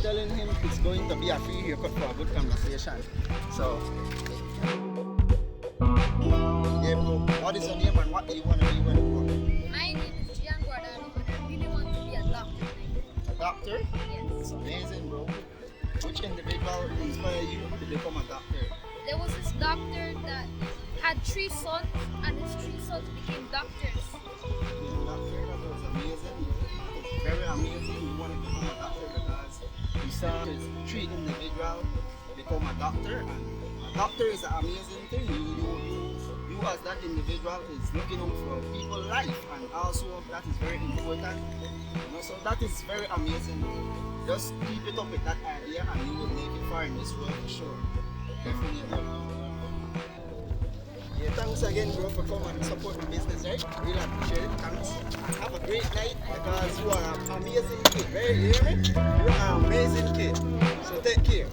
telling him it's going to be a free haircut for a good conversation. So, yeah, bro. What is your name and what do you want to be when you grow up? My name is Gian Guardano and I really want to be a doctor. A doctor? Yes. It's amazing, bro. Which individual inspired you to become a doctor? There was this doctor that had 3 sons and his 3 sons became doctors. Being a doctor, that was amazing. It's very amazing. You want to become a doctor because you saw his 3 individual become a doctor, and a doctor is an amazing thing. You as that individual is looking out for people's life, and also that is very important. You know, so that is very amazing. Just keep it up with that idea and you will make it far in this world for sure. Definitely. Yeah, thanks again, bro, for coming and support my business, right? Really appreciate it. Thanks. And have a great night because you are an amazing kid, right? You hear me? You are an amazing kid. So take care.